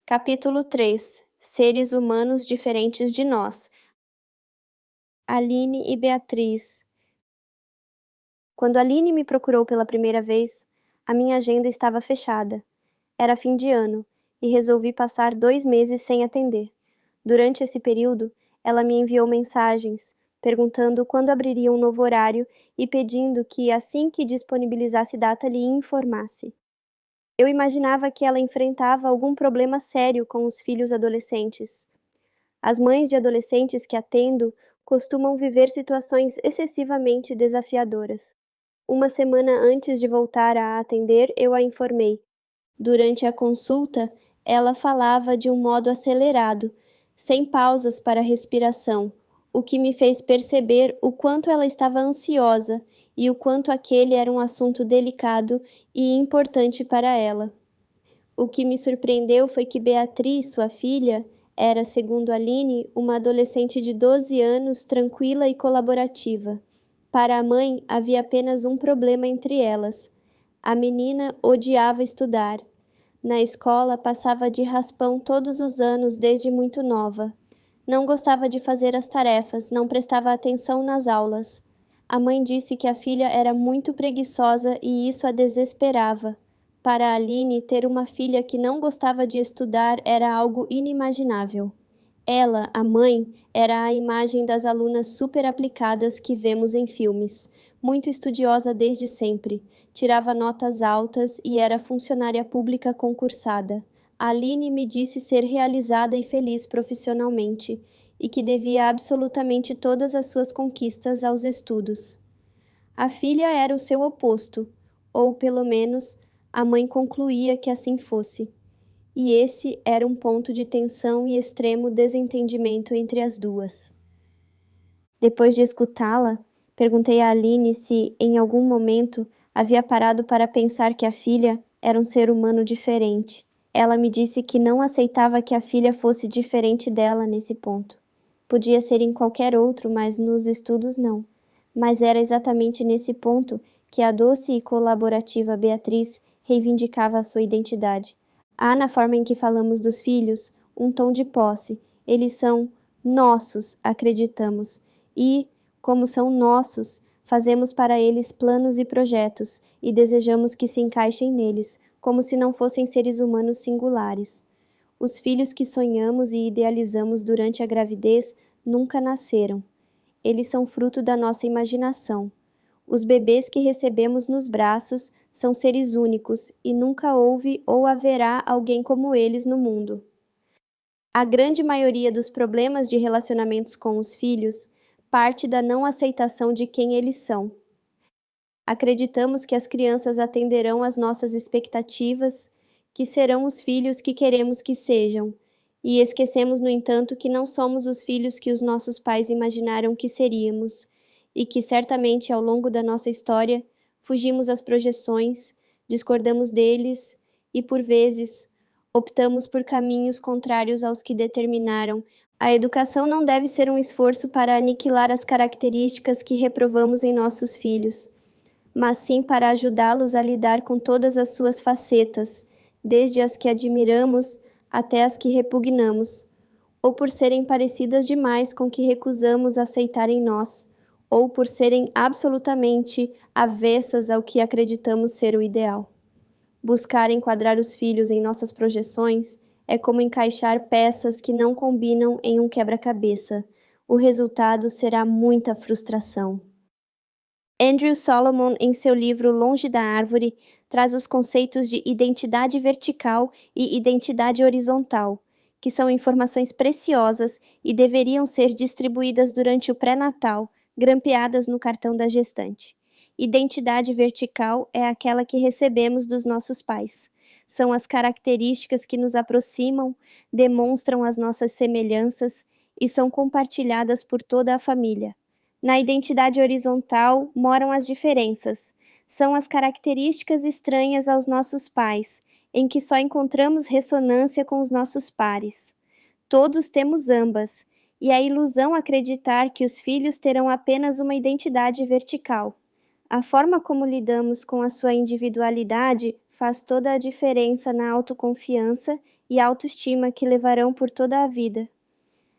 Capítulo 3. Seres humanos diferentes de nós. Aline e Beatriz. Quando Aline me procurou pela primeira vez, a minha agenda estava fechada. Era fim de ano, e resolvi passar 2 meses sem atender. Durante esse período, ela me enviou mensagens, perguntando quando abriria um novo horário e pedindo que, assim que disponibilizasse data, lhe informasse. Eu imaginava que ela enfrentava algum problema sério com os filhos adolescentes. As mães de adolescentes que atendo costumam viver situações excessivamente desafiadoras. Uma semana antes de voltar a atender, eu a informei. Durante a consulta, ela falava de um modo acelerado, sem pausas para respiração, o que me fez perceber o quanto ela estava ansiosa e o quanto aquele era um assunto delicado e importante para ela. O que me surpreendeu foi que Beatriz, sua filha, era, segundo Aline, uma adolescente de 12 anos, tranquila e colaborativa. Para a mãe, havia apenas um problema entre elas. A menina odiava estudar. Na escola, passava de raspão todos os anos desde muito nova. Não gostava de fazer as tarefas, não prestava atenção nas aulas. A mãe disse que a filha era muito preguiçosa e isso a desesperava. Para Aline, ter uma filha que não gostava de estudar era algo inimaginável. Ela, a mãe, era a imagem das alunas super aplicadas que vemos em filmes. Muito estudiosa desde sempre, tirava notas altas e era funcionária pública concursada. Aline me disse ser realizada e feliz profissionalmente e que devia absolutamente todas as suas conquistas aos estudos. A filha era o seu oposto, ou pelo menos a mãe concluía que assim fosse. E esse era um ponto de tensão e extremo desentendimento entre as duas. Depois de escutá-la, perguntei a Aline se, em algum momento, havia parado para pensar que a filha era um ser humano diferente. Ela me disse que não aceitava que a filha fosse diferente dela nesse ponto. Podia ser em qualquer outro, mas nos estudos não. Mas era exatamente nesse ponto que a doce e colaborativa Beatriz reivindicava a sua identidade. Há na forma em que falamos dos filhos um tom de posse. Eles são nossos, acreditamos. E, como são nossos, fazemos para eles planos e projetos e desejamos que se encaixem neles, como se não fossem seres humanos singulares. Os filhos que sonhamos e idealizamos durante a gravidez nunca nasceram. Eles são fruto da nossa imaginação. Os bebês que recebemos nos braços são seres únicos e nunca houve ou haverá alguém como eles no mundo. A grande maioria dos problemas de relacionamentos com os filhos parte da não aceitação de quem eles são. Acreditamos que as crianças atenderão às nossas expectativas, que serão os filhos que queremos que sejam, e esquecemos, no entanto, que não somos os filhos que os nossos pais imaginaram que seríamos, e que certamente ao longo da nossa história fugimos às projeções, discordamos deles e, por vezes, optamos por caminhos contrários aos que determinaram. A educação não deve ser um esforço para aniquilar as características que reprovamos em nossos filhos, mas sim para ajudá-los a lidar com todas as suas facetas, desde as que admiramos até as que repugnamos, ou por serem parecidas demais com o que recusamos aceitar em nós, ou por serem absolutamente avessas ao que acreditamos ser o ideal. Buscar enquadrar os filhos em nossas projeções é como encaixar peças que não combinam em um quebra-cabeça. O resultado será muita frustração. Andrew Solomon, em seu livro Longe da Árvore, traz os conceitos de identidade vertical e identidade horizontal, que são informações preciosas e deveriam ser distribuídas durante o pré-natal, grampeadas no cartão da gestante. Identidade vertical é aquela que recebemos dos nossos pais. São as características que nos aproximam, demonstram as nossas semelhanças e são compartilhadas por toda a família. Na identidade horizontal moram as diferenças. São as características estranhas aos nossos pais, em que só encontramos ressonância com os nossos pares. Todos temos ambas, e a ilusão acreditar que os filhos terão apenas uma identidade vertical. A forma como lidamos com a sua individualidade faz toda a diferença na autoconfiança e autoestima que levarão por toda a vida.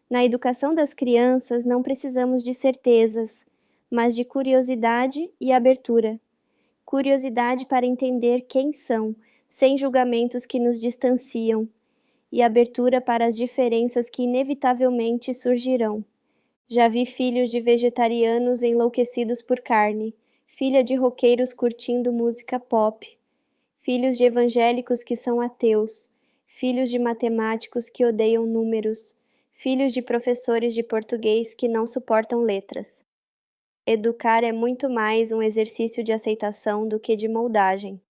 Na educação das crianças não precisamos de certezas, mas de curiosidade e abertura. Curiosidade para entender quem são, sem julgamentos que nos distanciam, e abertura para as diferenças que inevitavelmente surgirão. Já vi filhos de vegetarianos enlouquecidos por carne, filha de roqueiros curtindo música pop, filhos de evangélicos que são ateus, filhos de matemáticos que odeiam números, filhos de professores de português que não suportam letras. Educar é muito mais um exercício de aceitação do que de moldagem.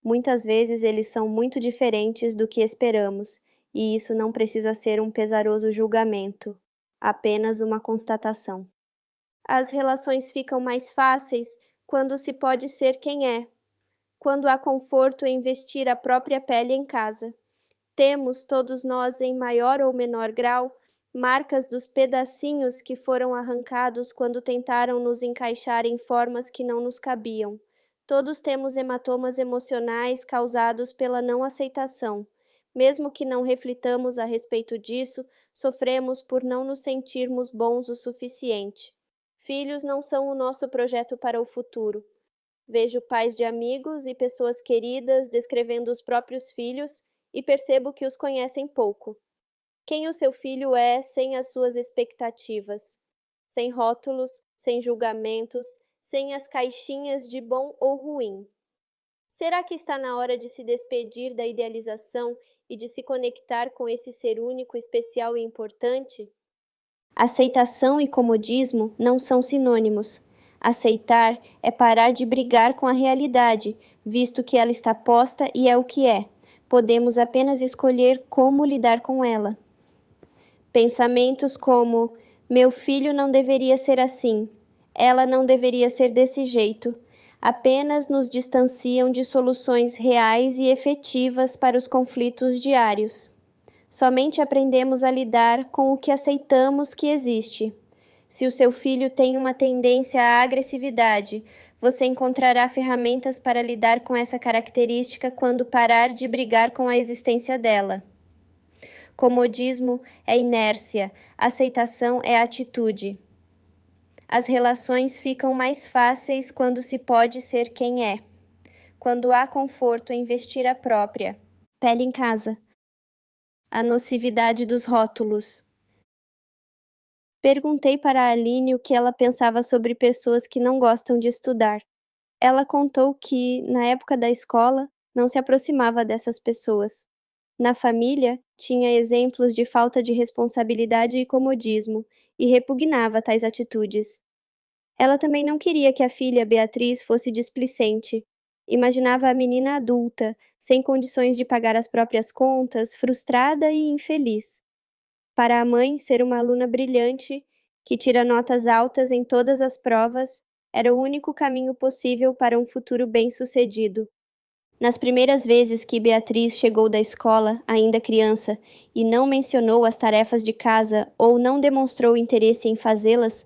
Muitas vezes eles são muito diferentes do que esperamos, e isso não precisa ser um pesaroso julgamento, apenas uma constatação. As relações ficam mais fáceis quando se pode ser quem é, quando há conforto em vestir a própria pele em casa. Temos, todos nós, em maior ou menor grau, marcas dos pedacinhos que foram arrancados quando tentaram nos encaixar em formas que não nos cabiam. Todos temos hematomas emocionais causados pela não aceitação. Mesmo que não reflitamos a respeito disso, sofremos por não nos sentirmos bons o suficiente. Filhos não são o nosso projeto para o futuro. Vejo pais de amigos e pessoas queridas descrevendo os próprios filhos e percebo que os conhecem pouco. Quem o seu filho é sem as suas expectativas, sem rótulos, sem julgamentos, sem as caixinhas de bom ou ruim. Será que está na hora de se despedir da idealização e de se conectar com esse ser único, especial e importante? Aceitação e comodismo não são sinônimos. Aceitar é parar de brigar com a realidade, visto que ela está posta e é o que é. Podemos apenas escolher como lidar com ela. Pensamentos como: meu filho não deveria ser assim, ela não deveria ser desse jeito, apenas nos distanciam de soluções reais e efetivas para os conflitos diários. Somente aprendemos a lidar com o que aceitamos que existe. Se o seu filho tem uma tendência à agressividade, você encontrará ferramentas para lidar com essa característica quando parar de brigar com a existência dela. Comodismo é inércia, aceitação é atitude. As relações ficam mais fáceis quando se pode ser quem é. Quando há conforto em vestir a própria pele em casa. A nocividade dos rótulos. Perguntei para a Aline o que ela pensava sobre pessoas que não gostam de estudar. Ela contou que, na época da escola, não se aproximava dessas pessoas. Na família, tinha exemplos de falta de responsabilidade e comodismo, e repugnava tais atitudes. Ela também não queria que a filha Beatriz fosse displicente. Imaginava a menina adulta, sem condições de pagar as próprias contas, frustrada e infeliz. Para a mãe, ser uma aluna brilhante, que tira notas altas em todas as provas, era o único caminho possível para um futuro bem-sucedido. Nas primeiras vezes que Beatriz chegou da escola, ainda criança, e não mencionou as tarefas de casa ou não demonstrou interesse em fazê-las,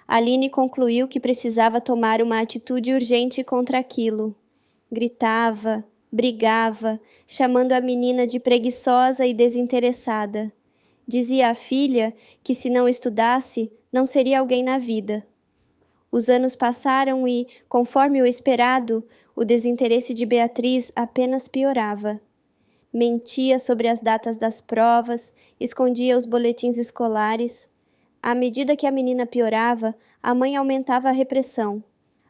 Aline concluiu que precisava tomar uma atitude urgente contra aquilo. Gritava, brigava, chamando a menina de preguiçosa e desinteressada. Dizia à filha que, se não estudasse, não seria alguém na vida. Os anos passaram e, conforme o esperado, o desinteresse de Beatriz apenas piorava. Mentia sobre as datas das provas, escondia os boletins escolares. À medida que a menina piorava, a mãe aumentava a repressão.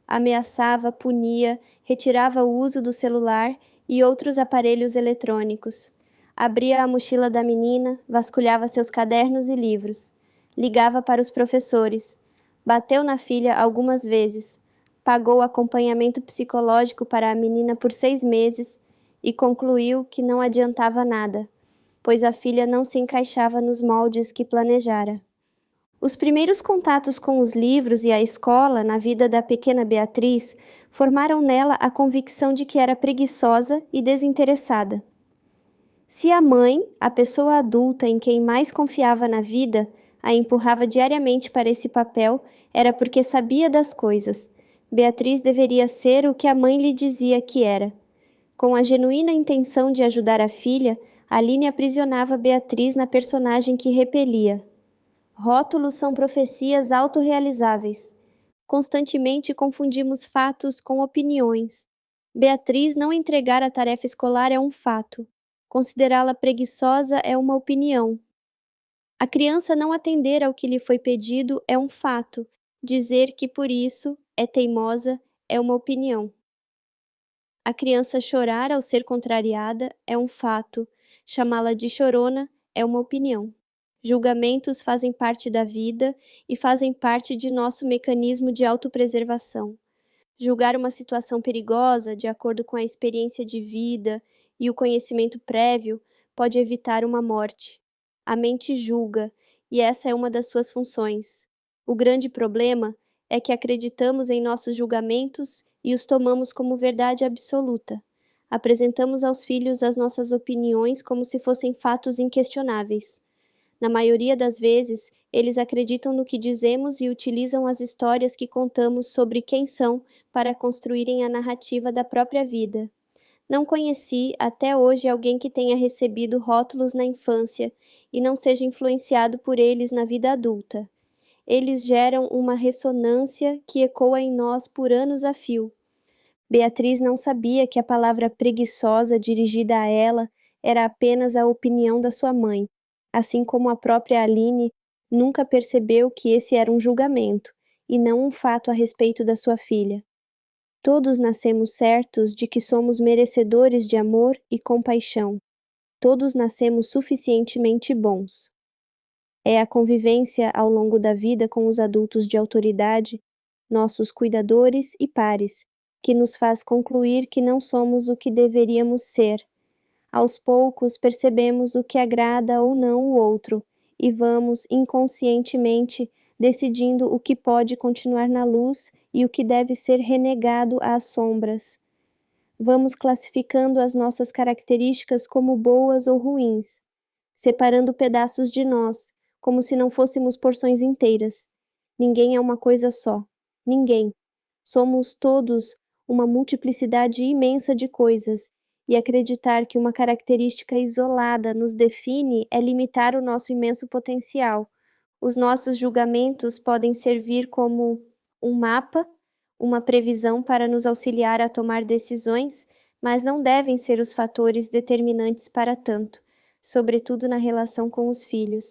Ameaçava, punia, retirava o uso do celular e outros aparelhos eletrônicos. Abria a mochila da menina, vasculhava seus cadernos e livros. Ligava para os professores. Bateu na filha algumas vezes. Pagou acompanhamento psicológico para a menina por 6 meses e concluiu que não adiantava nada, pois a filha não se encaixava nos moldes que planejara. Os primeiros contatos com os livros e a escola na vida da pequena Beatriz formaram nela a convicção de que era preguiçosa e desinteressada. Se a mãe, a pessoa adulta em quem mais confiava na vida, a empurrava diariamente para esse papel, era porque sabia das coisas. Beatriz deveria ser o que a mãe lhe dizia que era. Com a genuína intenção de ajudar a filha, Aline aprisionava Beatriz na personagem que repelia. Rótulos são profecias autorrealizáveis. Constantemente confundimos fatos com opiniões. Beatriz não entregar a tarefa escolar é um fato. Considerá-la preguiçosa é uma opinião. A criança não atender ao que lhe foi pedido é um fato. Dizer que por isso é teimosa é uma opinião. A criança chorar ao ser contrariada é um fato. Chamá-la de chorona é uma opinião. Julgamentos fazem parte da vida e fazem parte de nosso mecanismo de autopreservação. Julgar uma situação perigosa, de acordo com a experiência de vida e o conhecimento prévio, pode evitar uma morte. A mente julga, e essa é uma das suas funções. O grande problema é que acreditamos em nossos julgamentos e os tomamos como verdade absoluta. Apresentamos aos filhos as nossas opiniões como se fossem fatos inquestionáveis. Na maioria das vezes, eles acreditam no que dizemos e utilizam as histórias que contamos sobre quem são para construírem a narrativa da própria vida. Não conheci até hoje alguém que tenha recebido rótulos na infância e não seja influenciado por eles na vida adulta. Eles geram uma ressonância que ecoa em nós por anos a fio. Beatriz não sabia que a palavra preguiçosa dirigida a ela era apenas a opinião da sua mãe, assim como a própria Aline nunca percebeu que esse era um julgamento, e não um fato a respeito da sua filha. Todos nascemos certos de que somos merecedores de amor e compaixão. Todos nascemos suficientemente bons. É a convivência ao longo da vida com os adultos de autoridade, nossos cuidadores e pares, que nos faz concluir que não somos o que deveríamos ser. Aos poucos percebemos o que agrada ou não o outro e vamos inconscientemente decidindo o que pode continuar na luz e o que deve ser renegado às sombras. Vamos classificando as nossas características como boas ou ruins, separando pedaços de nós, como se não fôssemos porções inteiras. Ninguém é uma coisa só. Ninguém. Somos todos uma multiplicidade imensa de coisas, e acreditar que uma característica isolada nos define é limitar o nosso imenso potencial. Os nossos julgamentos podem servir como um mapa, uma previsão para nos auxiliar a tomar decisões, mas não devem ser os fatores determinantes para tanto, sobretudo na relação com os filhos.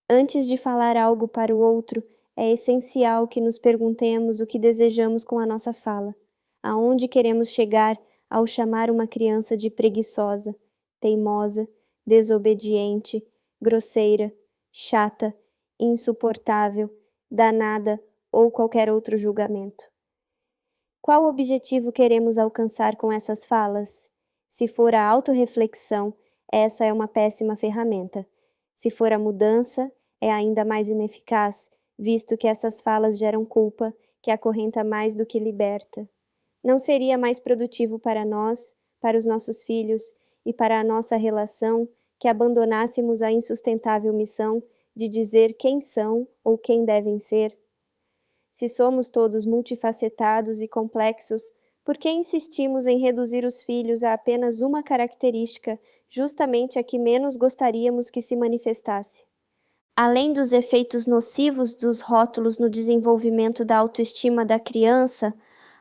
Antes de falar algo para o outro, é essencial que nos perguntemos o que desejamos com a nossa fala. Aonde queremos chegar ao chamar uma criança de preguiçosa, teimosa, desobediente, grosseira, chata, insuportável, danada ou qualquer outro julgamento? Qual objetivo queremos alcançar com essas falas? Se for a autorreflexão, essa é uma péssima ferramenta. Se for a mudança, é ainda mais ineficaz, visto que essas falas geram culpa, que acorrenta mais do que liberta. Não seria mais produtivo para nós, para os nossos filhos e para a nossa relação que abandonássemos a insustentável missão de dizer quem são ou quem devem ser? Se somos todos multifacetados e complexos, por que insistimos em reduzir os filhos a apenas uma característica, justamente a que menos gostaríamos que se manifestasse? Além dos efeitos nocivos dos rótulos no desenvolvimento da autoestima da criança,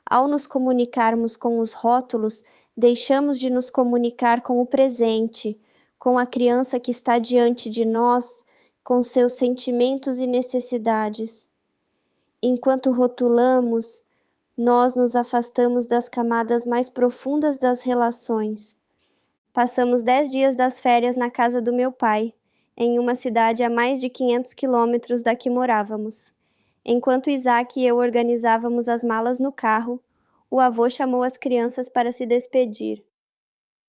ao nos comunicarmos com os rótulos, deixamos de nos comunicar com o presente, com a criança que está diante de nós, com seus sentimentos e necessidades. Enquanto rotulamos, nós nos afastamos das camadas mais profundas das relações. Passamos 10 dias das férias na casa do meu pai, em uma cidade a mais de 500 quilômetros da que morávamos. Enquanto Isaac e eu organizávamos as malas no carro, o avô chamou as crianças para se despedir.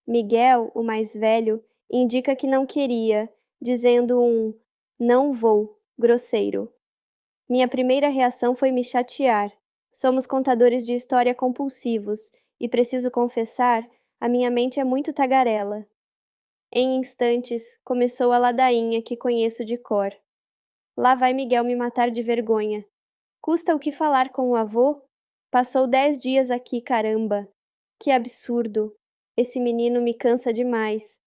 Miguel, o mais velho, indica que não queria, dizendo um "não vou" grosseiro. Minha primeira reação foi me chatear. Somos contadores de história compulsivos, e preciso confessar, a minha mente é muito tagarela. Em instantes, começou a ladainha que conheço de cor. Lá vai Miguel me matar de vergonha. Custa o que falar com o avô? Passou 10 dias aqui, caramba! Que absurdo! Esse menino me cansa demais.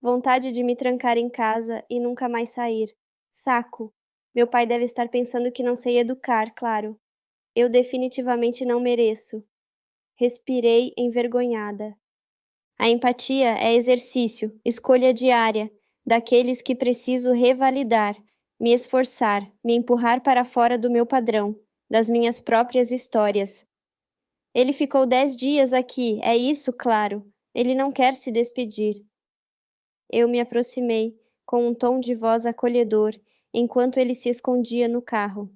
Vontade de me trancar em casa e nunca mais sair. Saco! Meu pai deve estar pensando que não sei educar, claro. Eu definitivamente não mereço. Respirei envergonhada. A empatia é exercício, escolha diária, daqueles que preciso revalidar, me esforçar, me empurrar para fora do meu padrão, das minhas próprias histórias. Ele ficou 10 dias aqui, é isso, claro. Ele não quer se despedir. Eu me aproximei, com um tom de voz acolhedor, enquanto ele se escondia no carro.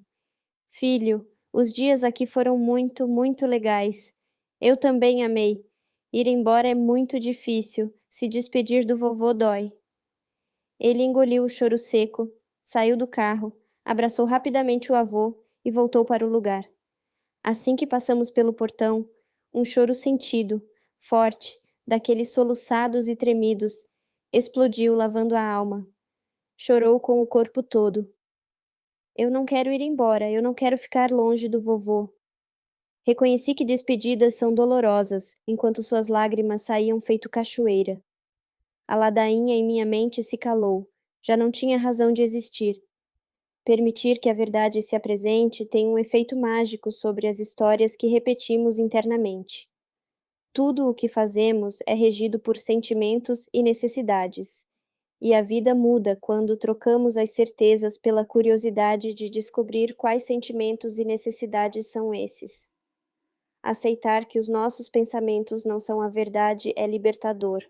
Filho, os dias aqui foram muito, muito legais. Eu também amei. Ir embora é muito difícil. Se despedir do vovô dói. Ele engoliu o choro seco, saiu do carro, abraçou rapidamente o avô e voltou para o lugar. Assim que passamos pelo portão, um choro sentido, forte, daqueles soluçados e tremidos, explodiu lavando a alma. Chorou com o corpo todo. Eu não quero ir embora, eu não quero ficar longe do vovô. Reconheci que despedidas são dolorosas, enquanto suas lágrimas saíam feito cachoeira. A ladainha em minha mente se calou. Já não tinha razão de existir. Permitir que a verdade se apresente tem um efeito mágico sobre as histórias que repetimos internamente. Tudo o que fazemos é regido por sentimentos e necessidades. E a vida muda quando trocamos as certezas pela curiosidade de descobrir quais sentimentos e necessidades são esses. Aceitar que os nossos pensamentos não são a verdade é libertador.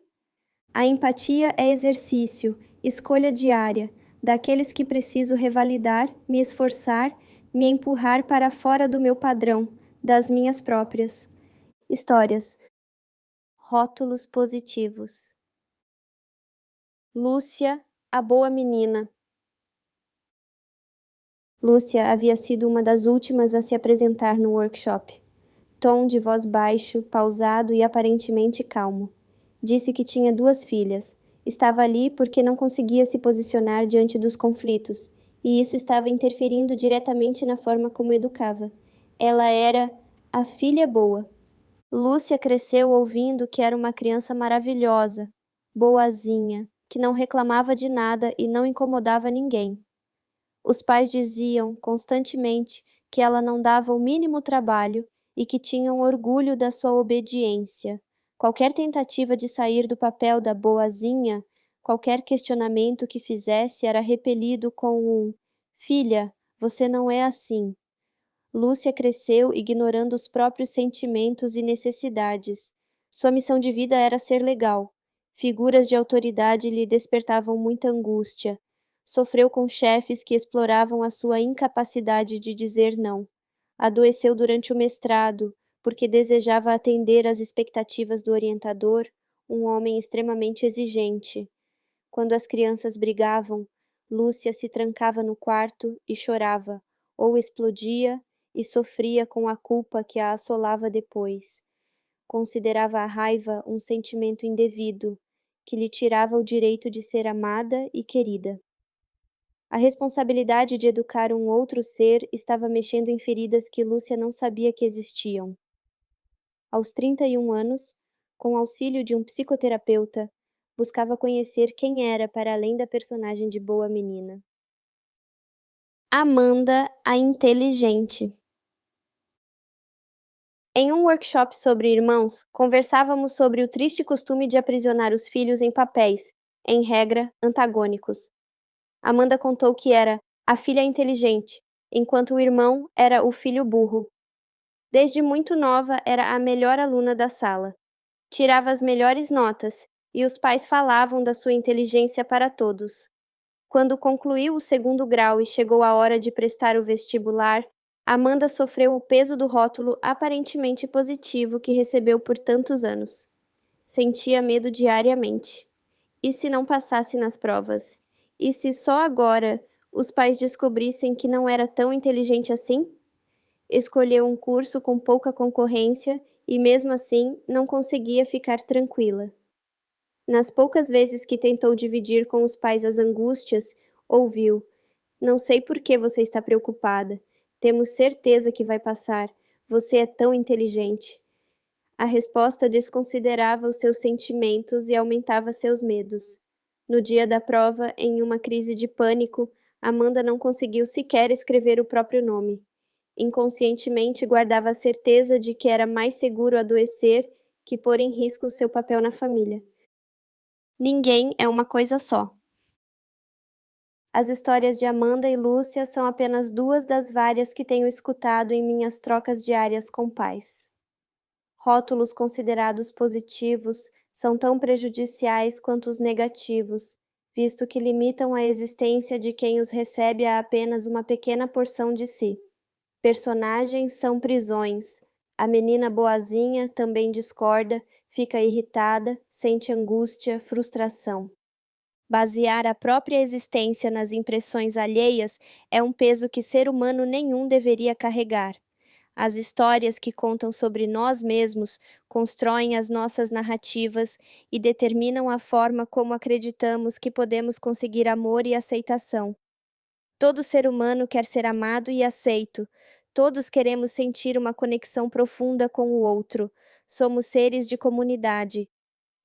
A empatia é exercício, escolha diária, daqueles que preciso revalidar, me esforçar, me empurrar para fora do meu padrão, das minhas próprias histórias. Rótulos positivos. Lúcia, a boa menina. Lúcia havia sido uma das últimas a se apresentar no workshop. Tom de voz baixo, pausado e aparentemente calmo. Disse que tinha 2 filhas. Estava ali porque não conseguia se posicionar diante dos conflitos, e isso estava interferindo diretamente na forma como educava. Ela era a filha boa. Lúcia cresceu ouvindo que era uma criança maravilhosa, boazinha, que não reclamava de nada e não incomodava ninguém. Os pais diziam constantemente que ela não dava o mínimo trabalho e que tinham orgulho da sua obediência. Qualquer tentativa de sair do papel da boazinha, qualquer questionamento que fizesse era repelido com um "Filha, você não é assim". Lúcia cresceu ignorando os próprios sentimentos e necessidades. Sua missão de vida era ser legal. Figuras de autoridade lhe despertavam muita angústia. Sofreu com chefes que exploravam a sua incapacidade de dizer não. Adoeceu durante o mestrado, porque desejava atender às expectativas do orientador, um homem extremamente exigente. Quando as crianças brigavam, Lúcia se trancava no quarto e chorava, ou explodia e sofria com a culpa que a assolava depois. Considerava a raiva um sentimento indevido, que lhe tirava o direito de ser amada e querida. A responsabilidade de educar um outro ser estava mexendo em feridas que Lúcia não sabia que existiam. Aos 31 anos, com auxílio de um psicoterapeuta, buscava conhecer quem era para além da personagem de boa menina. Amanda, a inteligente. Em um workshop sobre irmãos, conversávamos sobre o triste costume de aprisionar os filhos em papéis, em regra, antagônicos. Amanda contou que era a filha inteligente, enquanto o irmão era o filho burro. Desde muito nova era a melhor aluna da sala. Tirava as melhores notas, e os pais falavam da sua inteligência para todos. Quando concluiu o 2º grau e chegou a hora de prestar o vestibular, Amanda sofreu o peso do rótulo aparentemente positivo que recebeu por tantos anos. Sentia medo diariamente. E se não passasse nas provas? E se só agora os pais descobrissem que não era tão inteligente assim? Escolheu um curso com pouca concorrência e, mesmo assim, não conseguia ficar tranquila. Nas poucas vezes que tentou dividir com os pais as angústias, ouviu: "Não sei por que você está preocupada. Temos certeza que vai passar. Você é tão inteligente." A resposta desconsiderava os seus sentimentos e aumentava seus medos. No dia da prova, em uma crise de pânico, Amanda não conseguiu sequer escrever o próprio nome. Inconscientemente guardava a certeza de que era mais seguro adoecer que pôr em risco seu papel na família. Ninguém é uma coisa só. As histórias de Amanda e Lúcia são apenas duas das várias que tenho escutado em minhas trocas diárias com pais. Rótulos considerados positivos são tão prejudiciais quanto os negativos, visto que limitam a existência de quem os recebe a apenas uma pequena porção de si. Personagens são prisões. A menina boazinha também discorda, fica irritada, sente angústia, frustração. Basear a própria existência nas impressões alheias é um peso que ser humano nenhum deveria carregar. As histórias que contam sobre nós mesmos constroem as nossas narrativas e determinam a forma como acreditamos que podemos conseguir amor e aceitação. Todo ser humano quer ser amado e aceito. Todos queremos sentir uma conexão profunda com o outro. Somos seres de comunidade.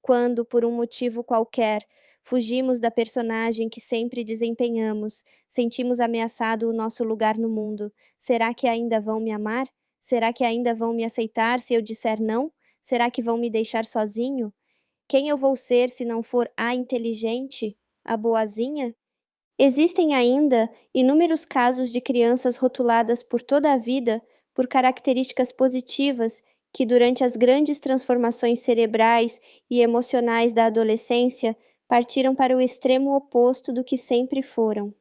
Quando, por um motivo qualquer, fugimos da personagem que sempre desempenhamos, sentimos ameaçado o nosso lugar no mundo. Será que ainda vão me amar? Será que ainda vão me aceitar se eu disser não? Será que vão me deixar sozinho? Quem eu vou ser se não for a inteligente? A boazinha? Existem ainda inúmeros casos de crianças rotuladas por toda a vida por características positivas que, durante as grandes transformações cerebrais e emocionais da adolescência, partiram para o extremo oposto do que sempre foram.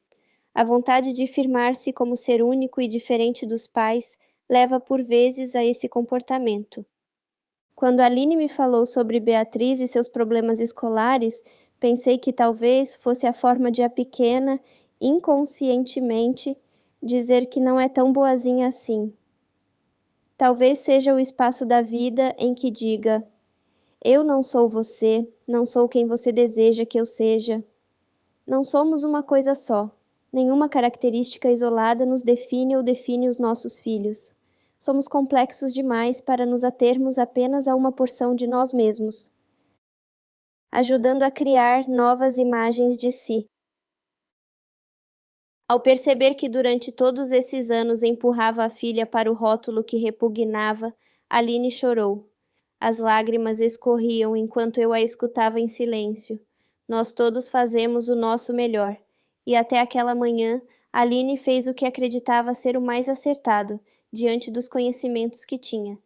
A vontade de firmar-se como ser único e diferente dos pais leva por vezes a esse comportamento. Quando Aline me falou sobre Beatriz e seus problemas escolares, pensei que talvez fosse a forma de a pequena, inconscientemente, dizer que não é tão boazinha assim. Talvez seja o espaço da vida em que diga: eu não sou você, não sou quem você deseja que eu seja. Não somos uma coisa só. Nenhuma característica isolada nos define ou define os nossos filhos. Somos complexos demais para nos atermos apenas a uma porção de nós mesmos, ajudando a criar novas imagens de si. Ao perceber que durante todos esses anos empurrava a filha para o rótulo que repugnava, Aline chorou. As lágrimas escorriam enquanto eu a escutava em silêncio. Nós todos fazemos o nosso melhor. E até aquela manhã, Aline fez o que acreditava ser o mais acertado, diante dos conhecimentos que tinha.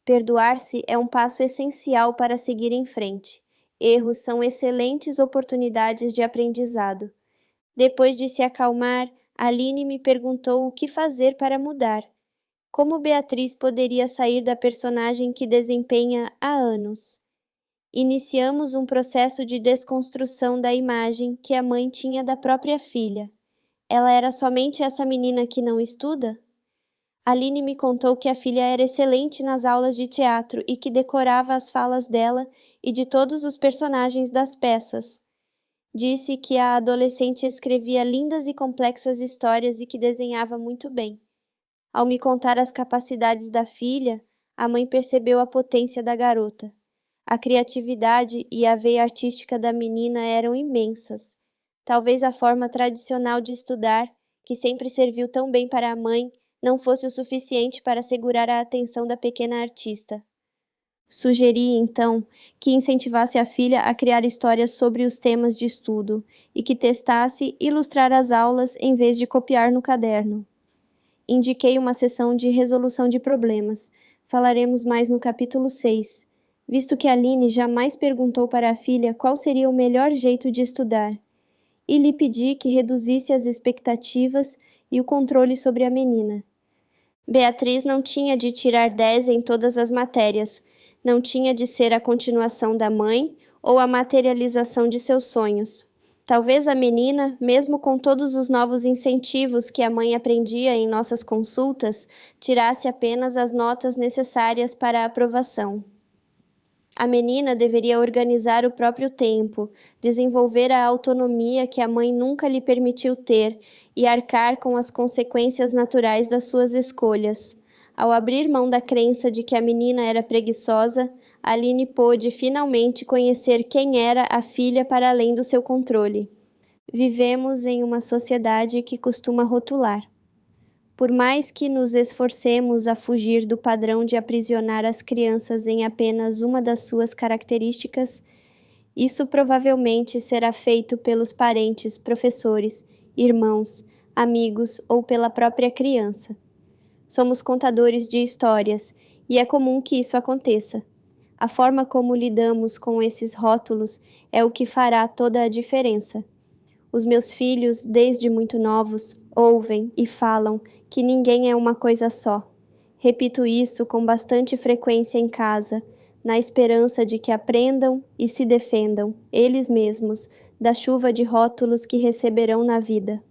Perdoar-se é um passo essencial para seguir em frente. Erros são excelentes oportunidades de aprendizado. Depois de se acalmar, Aline me perguntou o que fazer para mudar. Como Beatriz poderia sair da personagem que desempenha há anos? Iniciamos um processo de desconstrução da imagem que a mãe tinha da própria filha. Ela era somente essa menina que não estuda? Aline me contou que a filha era excelente nas aulas de teatro e que decorava as falas dela e de todos os personagens das peças. Disse que a adolescente escrevia lindas e complexas histórias e que desenhava muito bem. Ao me contar as capacidades da filha, a mãe percebeu a potência da garota. A criatividade e a veia artística da menina eram imensas. Talvez a forma tradicional de estudar, que sempre serviu tão bem para a mãe, não fosse o suficiente para segurar a atenção da pequena artista. Sugeri, então, que incentivasse a filha a criar histórias sobre os temas de estudo e que testasse ilustrar as aulas em vez de copiar no caderno. Indiquei uma sessão de resolução de problemas. Falaremos mais no capítulo 6, visto que Aline jamais perguntou para a filha qual seria o melhor jeito de estudar, e lhe pedi que reduzisse as expectativas e o controle sobre a menina. Beatriz não tinha de tirar 10 em todas as matérias, não tinha de ser a continuação da mãe ou a materialização de seus sonhos. Talvez a menina, mesmo com todos os novos incentivos que a mãe aprendia em nossas consultas, tirasse apenas as notas necessárias para a aprovação. A menina deveria organizar o próprio tempo, desenvolver a autonomia que a mãe nunca lhe permitiu ter e arcar com as consequências naturais das suas escolhas. Ao abrir mão da crença de que a menina era preguiçosa, Aline pôde finalmente conhecer quem era a filha para além do seu controle. Vivemos em uma sociedade que costuma rotular. Por mais que nos esforcemos a fugir do padrão de aprisionar as crianças em apenas uma das suas características, isso provavelmente será feito pelos parentes, professores, irmãos, amigos ou pela própria criança. Somos contadores de histórias e é comum que isso aconteça. A forma como lidamos com esses rótulos é o que fará toda a diferença. Os meus filhos, desde muito novos, ouvem e falam que ninguém é uma coisa só. Repito isso com bastante frequência em casa, na esperança de que aprendam e se defendam, eles mesmos, da chuva de rótulos que receberão na vida.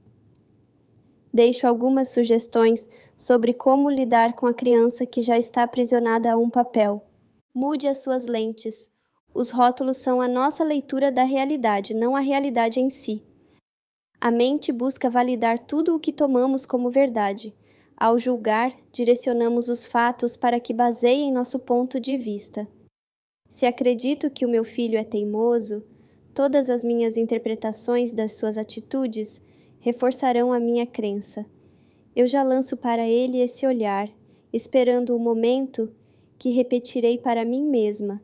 Deixo algumas sugestões sobre como lidar com a criança que já está aprisionada a um papel. Mude as suas lentes. Os rótulos são a nossa leitura da realidade, não a realidade em si. A mente busca validar tudo o que tomamos como verdade. Ao julgar, direcionamos os fatos para que baseiem nosso ponto de vista. Se acredito que o meu filho é teimoso, todas as minhas interpretações das suas atitudes reforçarão a minha crença. Eu já lanço para ele esse olhar, esperando o momento que repetirei para mim mesma.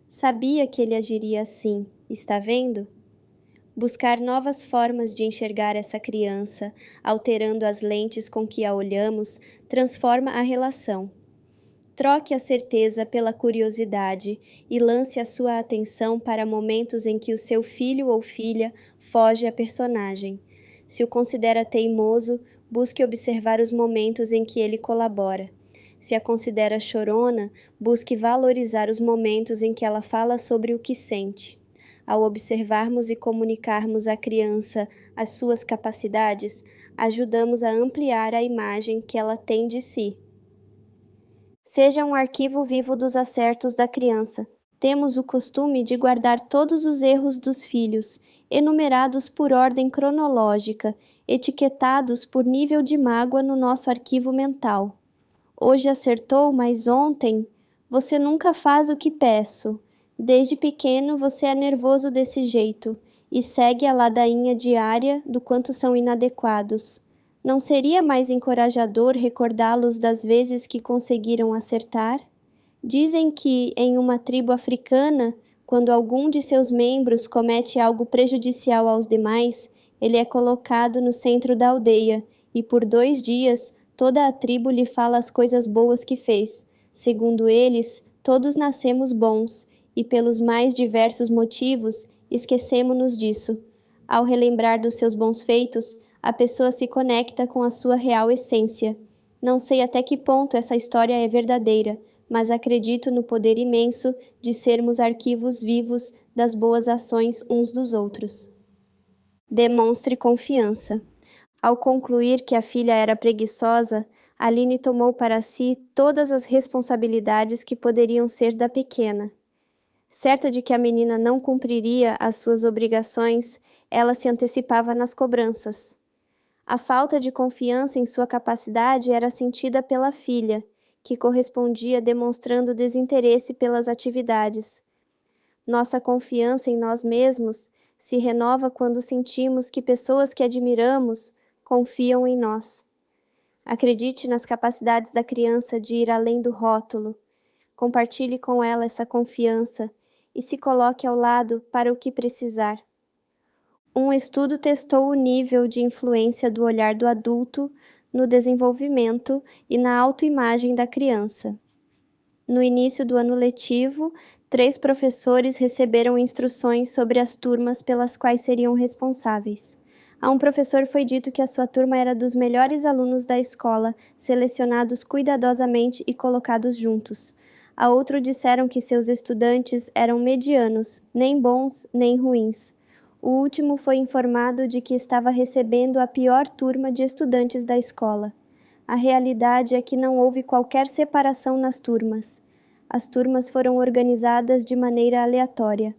Sabia que ele agiria assim, está vendo? Buscar novas formas de enxergar essa criança, alterando as lentes com que a olhamos, transforma a relação. Troque a certeza pela curiosidade e lance a sua atenção para momentos em que o seu filho ou filha foge à personagem. Se o considera teimoso, busque observar os momentos em que ele colabora. Se a considera chorona, busque valorizar os momentos em que ela fala sobre o que sente. Ao observarmos e comunicarmos à criança as suas capacidades, ajudamos a ampliar a imagem que ela tem de si. Seja um arquivo vivo dos acertos da criança. Temos o costume de guardar todos os erros dos filhos, enumerados por ordem cronológica, etiquetados por nível de mágoa no nosso arquivo mental. Hoje acertou, mas ontem você nunca faz o que peço. Desde pequeno você é nervoso desse jeito e segue a ladainha diária do quanto são inadequados. Não seria mais encorajador recordá-los das vezes que conseguiram acertar? Dizem que, em uma tribo africana, quando algum de seus membros comete algo prejudicial aos demais, ele é colocado no centro da aldeia e, por 2 dias, toda a tribo lhe fala as coisas boas que fez. Segundo eles, todos nascemos bons e, pelos mais diversos motivos, esquecemo-nos disso. Ao relembrar dos seus bons feitos, a pessoa se conecta com a sua real essência. Não sei até que ponto essa história é verdadeira, mas acredito no poder imenso de sermos arquivos vivos das boas ações uns dos outros. Demonstre confiança. Ao concluir que a filha era preguiçosa, Aline tomou para si todas as responsabilidades que poderiam ser da pequena. Certa de que a menina não cumpriria as suas obrigações, ela se antecipava nas cobranças. A falta de confiança em sua capacidade era sentida pela filha, que correspondia demonstrando desinteresse pelas atividades. Nossa confiança em nós mesmos se renova quando sentimos que pessoas que admiramos confiam em nós. Acredite nas capacidades da criança de ir além do rótulo. Compartilhe com ela essa confiança e se coloque ao lado para o que precisar. Um estudo testou o nível de influência do olhar do adulto no desenvolvimento e na autoimagem da criança. No início do ano letivo, 3 professores receberam instruções sobre as turmas pelas quais seriam responsáveis. A um professor foi dito que a sua turma era dos melhores alunos da escola, selecionados cuidadosamente e colocados juntos. A outro disseram que seus estudantes eram medianos, nem bons nem ruins. O último foi informado de que estava recebendo a pior turma de estudantes da escola. A realidade é que não houve qualquer separação nas turmas. As turmas foram organizadas de maneira aleatória.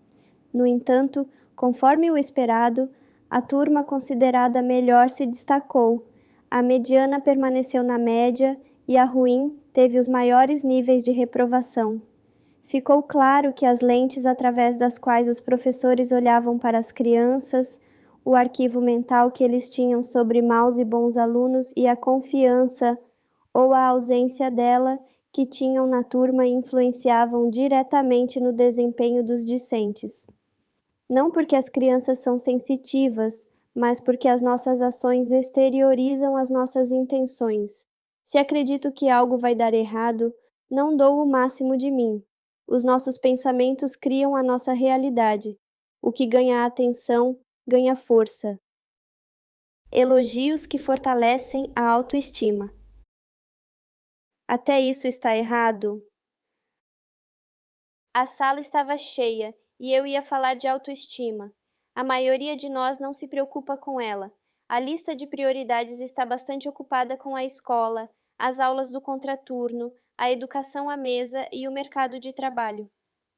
No entanto, conforme o esperado, a turma considerada melhor se destacou, a mediana permaneceu na média e a ruim teve os maiores níveis de reprovação. Ficou claro que as lentes através das quais os professores olhavam para as crianças, o arquivo mental que eles tinham sobre maus e bons alunos e a confiança ou a ausência dela que tinham na turma influenciavam diretamente no desempenho dos discentes. Não porque as crianças são sensitivas, mas porque as nossas ações exteriorizam as nossas intenções. Se acredito que algo vai dar errado, não dou o máximo de mim. Os nossos pensamentos criam a nossa realidade. O que ganha atenção, ganha força. Elogios que fortalecem a autoestima. Até isso está errado? A sala estava cheia e eu ia falar de autoestima. A maioria de nós não se preocupa com ela. A lista de prioridades está bastante ocupada com a escola, as aulas do contraturno, a educação à mesa e o mercado de trabalho.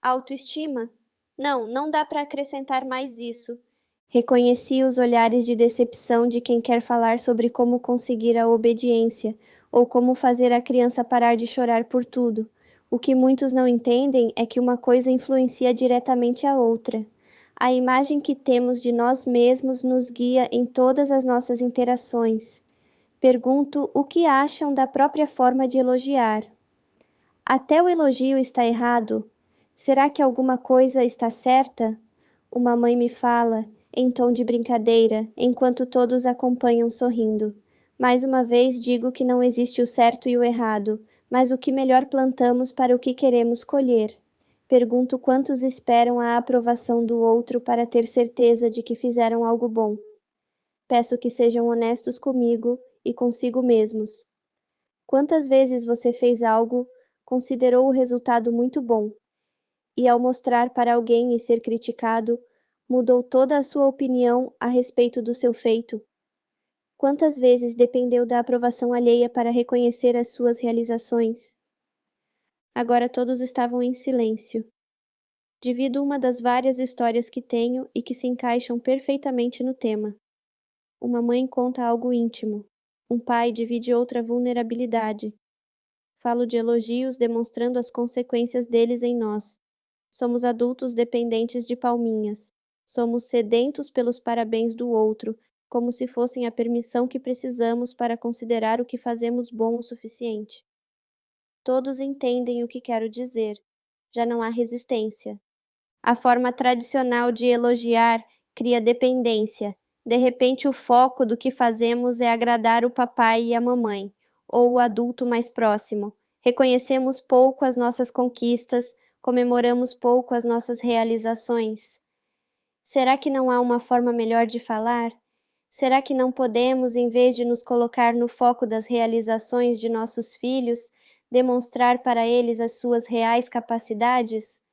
Autoestima? Não, não dá para acrescentar mais isso. Reconheci os olhares de decepção de quem quer falar sobre como conseguir a obediência ou como fazer a criança parar de chorar por tudo. O que muitos não entendem é que uma coisa influencia diretamente a outra. A imagem que temos de nós mesmos nos guia em todas as nossas interações. Pergunto o que acham da própria forma de elogiar. Até o elogio está errado? Será que alguma coisa está certa? Uma mãe me fala, em tom de brincadeira, enquanto todos acompanham sorrindo. Mais uma vez digo que não existe o certo e o errado, mas o que melhor plantamos para o que queremos colher. Pergunto quantos esperam a aprovação do outro para ter certeza de que fizeram algo bom. Peço que sejam honestos comigo e consigo mesmos. Quantas vezes você fez algo, considerou o resultado muito bom, e ao mostrar para alguém e ser criticado, mudou toda a sua opinião a respeito do seu feito? Quantas vezes dependeu da aprovação alheia para reconhecer as suas realizações? Agora todos estavam em silêncio. Divido uma das várias histórias que tenho e que se encaixam perfeitamente no tema. Uma mãe conta algo íntimo. Um pai divide outra vulnerabilidade. Falo de elogios demonstrando as consequências deles em nós. Somos adultos dependentes de palminhas. Somos sedentos pelos parabéns do outro, como se fossem a permissão que precisamos para considerar o que fazemos bom o suficiente. Todos entendem o que quero dizer. Já não há resistência. A forma tradicional de elogiar cria dependência. De repente, o foco do que fazemos é agradar o papai e a mamãe, ou o adulto mais próximo. Reconhecemos pouco as nossas conquistas, comemoramos pouco as nossas realizações. Será que não há uma forma melhor de falar? Será que não podemos, em vez de nos colocar no foco das realizações de nossos filhos, demonstrar para eles as suas reais capacidades?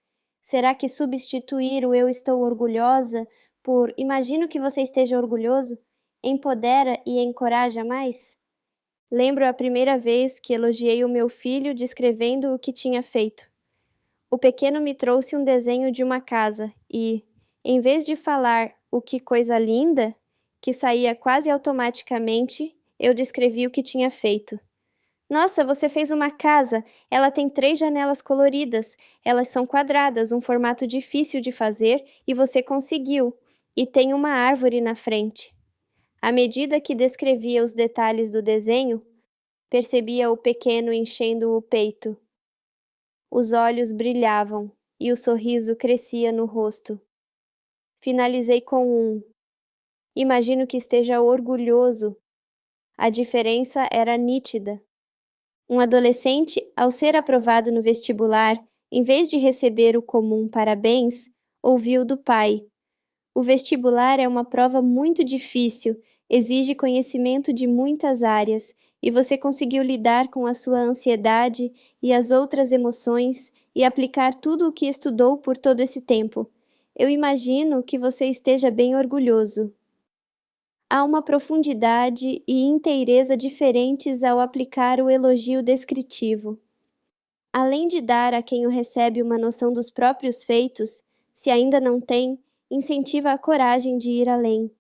Será que substituir o "eu estou orgulhosa" por "imagino que você esteja orgulhoso" empodera e encoraja mais? Lembro a primeira vez que elogiei o meu filho descrevendo o que tinha feito. O pequeno me trouxe um desenho de uma casa e, em vez de falar "o que coisa linda", que saía quase automaticamente, eu descrevi o que tinha feito. Nossa, você fez uma casa! Ela tem 3 janelas coloridas. Elas são quadradas, um formato difícil de fazer, e você conseguiu. E tem uma árvore na frente. À medida que descrevia os detalhes do desenho, percebia o pequeno enchendo o peito. Os olhos brilhavam e o sorriso crescia no rosto. Finalizei com um: imagino que esteja orgulhoso. A diferença era nítida. Um adolescente, ao ser aprovado no vestibular, em vez de receber o comum parabéns, ouviu do pai: "O vestibular é uma prova muito difícil, exige conhecimento de muitas áreas, e você conseguiu lidar com a sua ansiedade e as outras emoções e aplicar tudo o que estudou por todo esse tempo. Eu imagino que você esteja bem orgulhoso." Há uma profundidade e inteireza diferentes ao aplicar o elogio descritivo. Além de dar a quem o recebe uma noção dos próprios feitos, se ainda não tem, incentiva a coragem de ir além.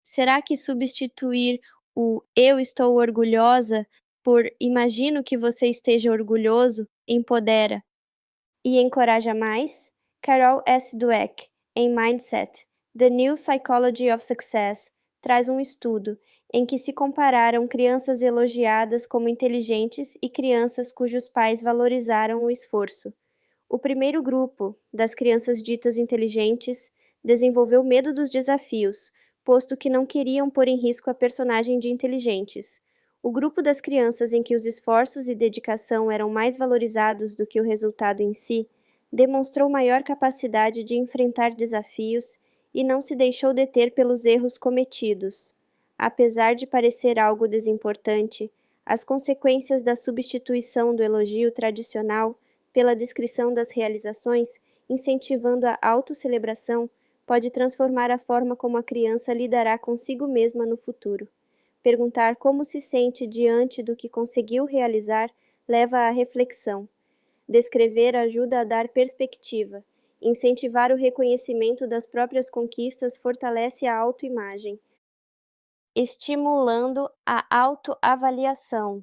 Será que substituir o "eu estou orgulhosa" por Imagino que você esteja orgulhoso, empodera e encoraja mais, Carol S. Dweck, em Mindset, The New Psychology of Success, traz um estudo em que se compararam crianças elogiadas como inteligentes e crianças cujos pais valorizaram o esforço. O primeiro grupo, das crianças ditas inteligentes, desenvolveu medo dos desafios, posto que não queriam pôr em risco a personagem de inteligentes. O grupo das crianças em que os esforços e dedicação eram mais valorizados do que o resultado em si, demonstrou maior capacidade de enfrentar desafios e não se deixou deter pelos erros cometidos. Apesar de parecer algo desimportante, as consequências da substituição do elogio tradicional pela descrição das realizações, incentivando a autocelebração, pode transformar a forma como a criança lidará consigo mesma no futuro. Perguntar como se sente diante do que conseguiu realizar leva à reflexão. Descrever ajuda a dar perspectiva. Incentivar o reconhecimento das próprias conquistas fortalece a autoimagem, estimulando a autoavaliação.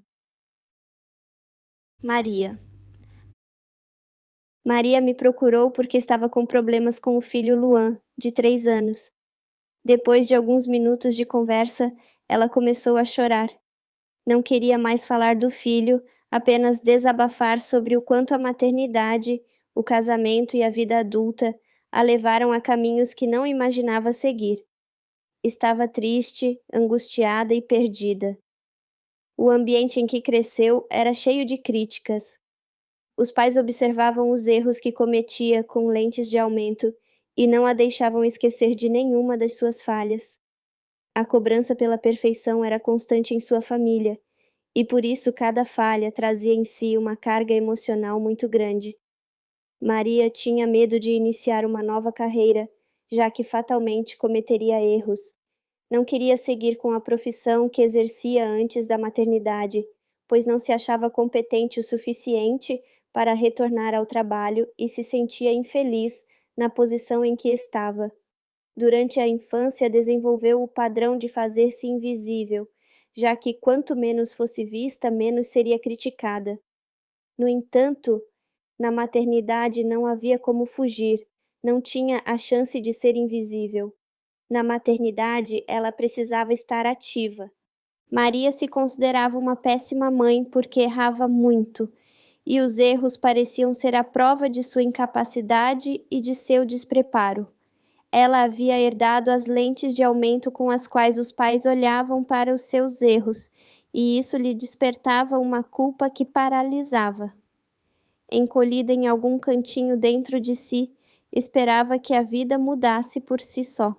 Maria me procurou porque estava com problemas com o filho Luan, de 3 anos. Depois de alguns minutos de conversa, ela começou a chorar. Não queria mais falar do filho, apenas desabafar sobre o quanto a maternidade, o casamento e a vida adulta a levaram a caminhos que não imaginava seguir. Estava triste, angustiada e perdida. O ambiente em que cresceu era cheio de críticas. Os pais observavam os erros que cometia com lentes de aumento e não a deixavam esquecer de nenhuma das suas falhas. A cobrança pela perfeição era constante em sua família, e por isso cada falha trazia em si uma carga emocional muito grande. Maria tinha medo de iniciar uma nova carreira, já que fatalmente cometeria erros. Não queria seguir com a profissão que exercia antes da maternidade, pois não se achava competente o suficiente para retornar ao trabalho e se sentia infeliz na posição em que estava. Durante a infância desenvolveu o padrão de fazer-se invisível, já que quanto menos fosse vista, menos seria criticada. No entanto, na maternidade não havia como fugir, não tinha a chance de ser invisível. Na maternidade, ela precisava estar ativa. Maria se considerava uma péssima mãe porque errava muito, e os erros pareciam ser a prova de sua incapacidade e de seu despreparo. Ela havia herdado as lentes de aumento com as quais os pais olhavam para os seus erros, e isso lhe despertava uma culpa que paralisava. Encolhida em algum cantinho dentro de si, esperava que a vida mudasse por si só.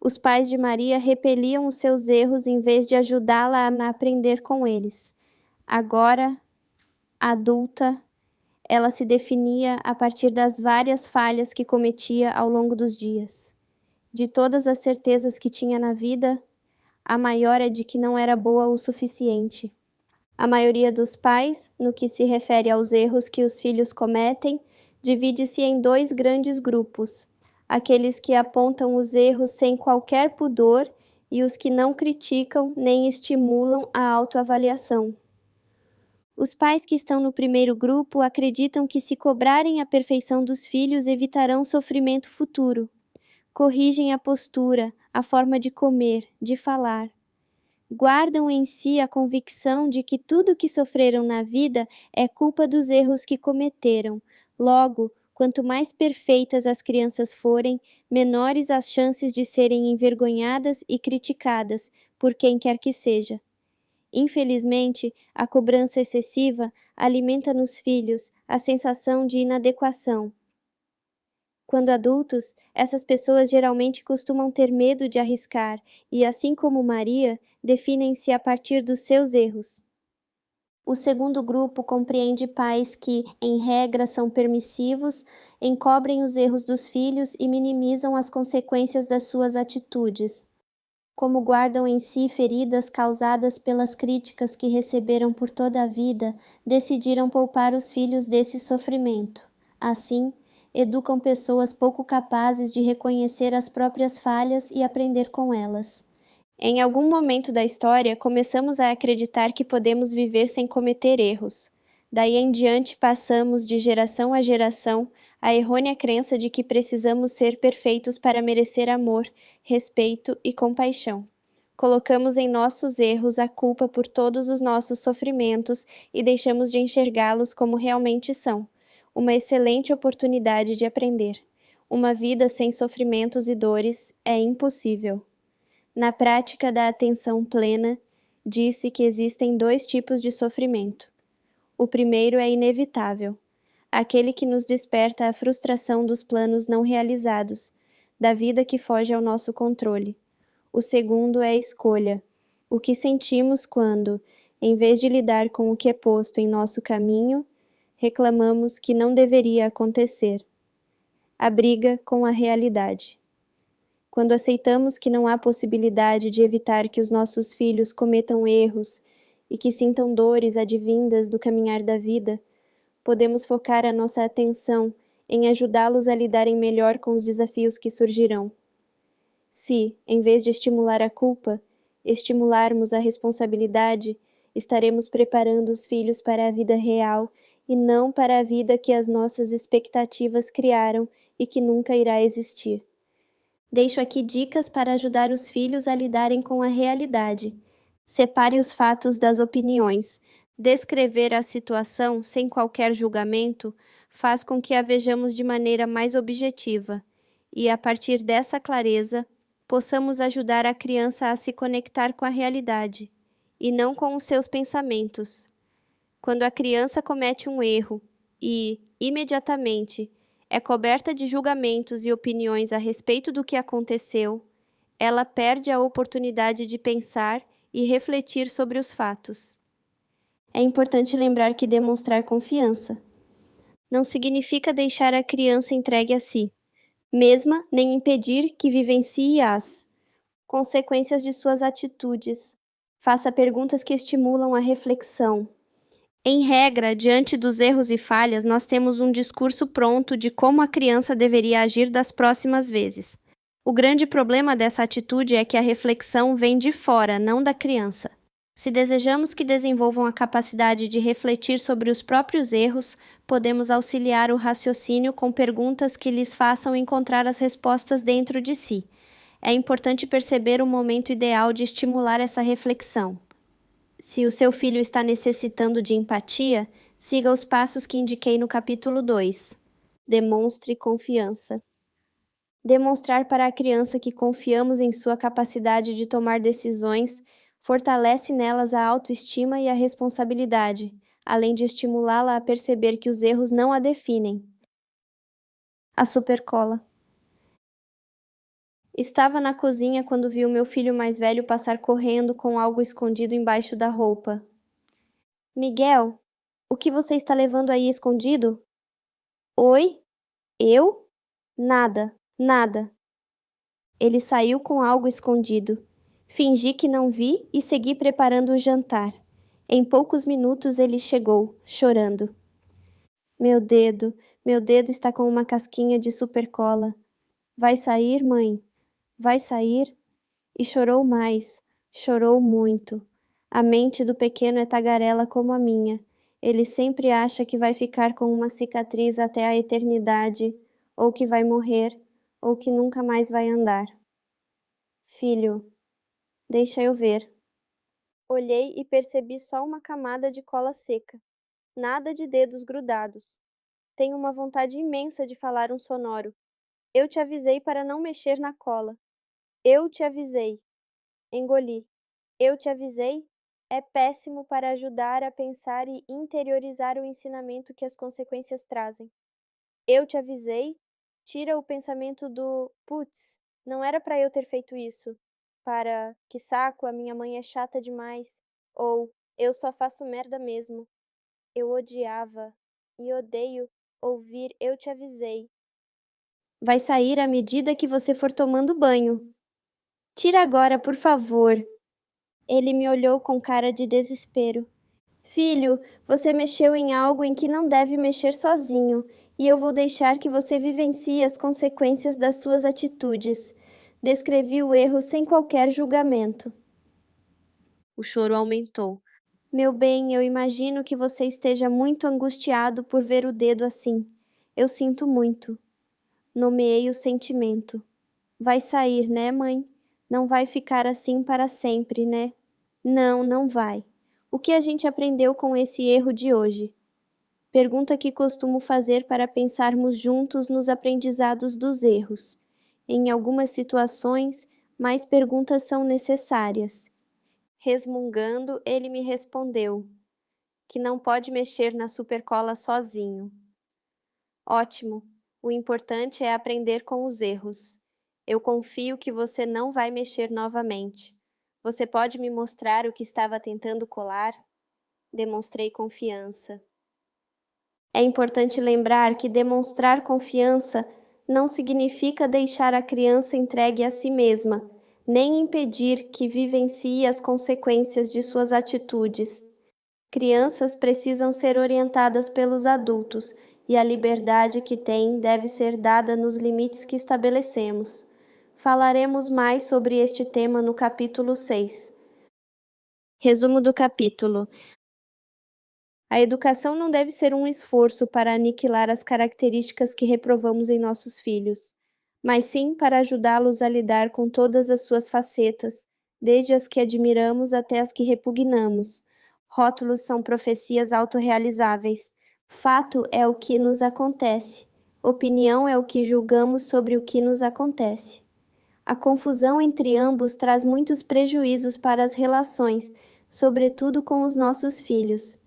Os pais de Maria repeliam os seus erros em vez de ajudá-la a aprender com eles. Agora, adulta, ela se definia a partir das várias falhas que cometia ao longo dos dias. De todas as certezas que tinha na vida, a maior é de que não era boa o suficiente. A maioria dos pais, no que se refere aos erros que os filhos cometem, divide-se em 2 grandes grupos: aqueles que apontam os erros sem qualquer pudor e os que não criticam nem estimulam a autoavaliação. Os pais que estão no primeiro grupo acreditam que, se cobrarem a perfeição dos filhos, evitarão sofrimento futuro. Corrigem a postura, a forma de comer, de falar. Guardam em si a convicção de que tudo o que sofreram na vida é culpa dos erros que cometeram. Logo, quanto mais perfeitas as crianças forem, menores as chances de serem envergonhadas e criticadas por quem quer que seja. Infelizmente, a cobrança excessiva alimenta nos filhos a sensação de inadequação. Quando adultos, essas pessoas geralmente costumam ter medo de arriscar e, assim como Maria, definem-se a partir dos seus erros. O segundo grupo compreende pais que, em regra, são permissivos, encobrem os erros dos filhos e minimizam as consequências das suas atitudes. Como guardam em si feridas causadas pelas críticas que receberam por toda a vida, decidiram poupar os filhos desse sofrimento. Assim, educam pessoas pouco capazes de reconhecer as próprias falhas e aprender com elas. Em algum momento da história, começamos a acreditar que podemos viver sem cometer erros. Daí em diante, passamos de geração a geração a errônea crença de que precisamos ser perfeitos para merecer amor, respeito e compaixão. Colocamos em nossos erros a culpa por todos os nossos sofrimentos e deixamos de enxergá-los como realmente são, uma excelente oportunidade de aprender. Uma vida sem sofrimentos e dores é impossível. Na prática da atenção plena, disse que existem 2 tipos de sofrimento. O primeiro é inevitável, aquele que nos desperta a frustração dos planos não realizados, da vida que foge ao nosso controle. O segundo é a escolha, o que sentimos quando, em vez de lidar com o que é posto em nosso caminho, reclamamos que não deveria acontecer. A briga com a realidade. Quando aceitamos que não há possibilidade de evitar que os nossos filhos cometam erros e que sintam dores advindas do caminhar da vida, podemos focar a nossa atenção em ajudá-los a lidarem melhor com os desafios que surgirão. Se, em vez de estimular a culpa, estimularmos a responsabilidade, estaremos preparando os filhos para a vida real e não para a vida que as nossas expectativas criaram e que nunca irá existir. Deixo aqui dicas para ajudar os filhos a lidarem com a realidade. Separe os fatos das opiniões. Descrever a situação sem qualquer julgamento faz com que a vejamos de maneira mais objetiva e, a partir dessa clareza, possamos ajudar a criança a se conectar com a realidade e não com os seus pensamentos. Quando a criança comete um erro e, imediatamente, é coberta de julgamentos e opiniões a respeito do que aconteceu, ela perde a oportunidade de pensar e refletir sobre os fatos. É importante lembrar que demonstrar confiança não significa deixar a criança entregue a si, mesma nem impedir que vivencie as consequências de suas atitudes. Faça perguntas que estimulam a reflexão. Em regra, diante dos erros e falhas, nós temos um discurso pronto de como a criança deveria agir das próximas vezes. O grande problema dessa atitude é que a reflexão vem de fora, não da criança. Se desejamos que desenvolvam a capacidade de refletir sobre os próprios erros, podemos auxiliar o raciocínio com perguntas que lhes façam encontrar as respostas dentro de si. É importante perceber o momento ideal de estimular essa reflexão. Se o seu filho está necessitando de empatia, siga os passos que indiquei no capítulo 2. Demonstre confiança. Demonstrar para a criança que confiamos em sua capacidade de tomar decisões fortalece nelas a autoestima e a responsabilidade, além de estimulá-la a perceber que os erros não a definem. A supercola. Estava na cozinha quando vi o meu filho mais velho passar correndo com algo escondido embaixo da roupa. Miguel, o que você está levando aí escondido? Oi? Eu? Nada, nada. Ele saiu com algo escondido. Fingi que não vi e segui preparando o jantar. Em poucos minutos ele chegou, chorando. Meu dedo está com uma casquinha de supercola. Vai sair, mãe? Vai sair? E chorou mais, chorou muito. A mente do pequeno é tagarela como a minha. Ele sempre acha que vai ficar com uma cicatriz até a eternidade, ou que vai morrer, ou que nunca mais vai andar. Filho, deixa eu ver. Olhei e percebi só uma camada de cola seca. Nada de dedos grudados. Tenho uma vontade imensa de falar um sonoro. Eu te avisei para não mexer na cola. Eu te avisei. Engoli. Eu te avisei? É péssimo para ajudar a pensar e interiorizar o ensinamento que as consequências trazem. Eu te avisei? Tira o pensamento do putz, não era para eu ter feito isso, para que saco, a minha mãe é chata demais, ou eu só faço merda mesmo. Eu odiava e odeio ouvir eu te avisei. Vai sair à medida que você for tomando banho. Tira agora, por favor. Ele me olhou com cara de desespero. Filho, você mexeu em algo em que não deve mexer sozinho, e eu vou deixar que você vivencie as consequências das suas atitudes. Descrevi o erro sem qualquer julgamento. O choro aumentou. Meu bem, eu imagino que você esteja muito angustiado por ver o dedo assim. Eu sinto muito. Nomeei o sentimento. Vai sair, né, mãe? Não vai ficar assim para sempre, né? Não, não vai. O que a gente aprendeu com esse erro de hoje? Pergunta que costumo fazer para pensarmos juntos nos aprendizados dos erros. Em algumas situações, mais perguntas são necessárias. Resmungando, ele me respondeu que não pode mexer na supercola sozinho. Ótimo. O importante é aprender com os erros. Eu confio que você não vai mexer novamente. Você pode me mostrar o que estava tentando colar? Demonstrei confiança. É importante lembrar que demonstrar confiança não significa deixar a criança entregue a si mesma, nem impedir que vivencie as consequências de suas atitudes. Crianças precisam ser orientadas pelos adultos e a liberdade que têm deve ser dada nos limites que estabelecemos. Falaremos mais sobre este tema no capítulo 6. Resumo do capítulo. A educação não deve ser um esforço para aniquilar as características que reprovamos em nossos filhos, mas sim para ajudá-los a lidar com todas as suas facetas, desde as que admiramos até as que repugnamos. Rótulos são profecias autorrealizáveis. Fato é o que nos acontece. Opinião é o que julgamos sobre o que nos acontece. A confusão entre ambos traz muitos prejuízos para as relações, sobretudo com os nossos filhos.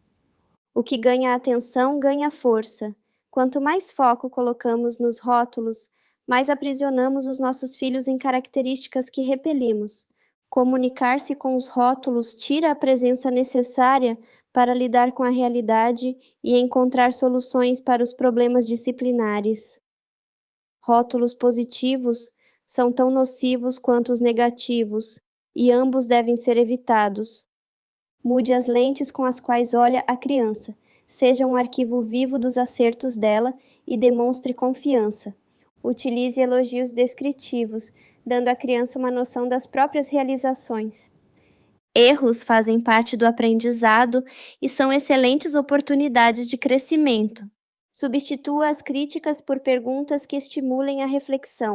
O que ganha atenção ganha força. Quanto mais foco colocamos nos rótulos, mais aprisionamos os nossos filhos em características que repelimos. Comunicar-se com os rótulos tira a presença necessária para lidar com a realidade e encontrar soluções para os problemas disciplinares. Rótulos positivos são tão nocivos quanto os negativos, e ambos devem ser evitados. Mude as lentes com as quais olha a criança. Seja um arquivo vivo dos acertos dela e demonstre confiança. Utilize elogios descritivos, dando à criança uma noção das próprias realizações. Erros fazem parte do aprendizado e são excelentes oportunidades de crescimento. Substitua as críticas por perguntas que estimulem a reflexão.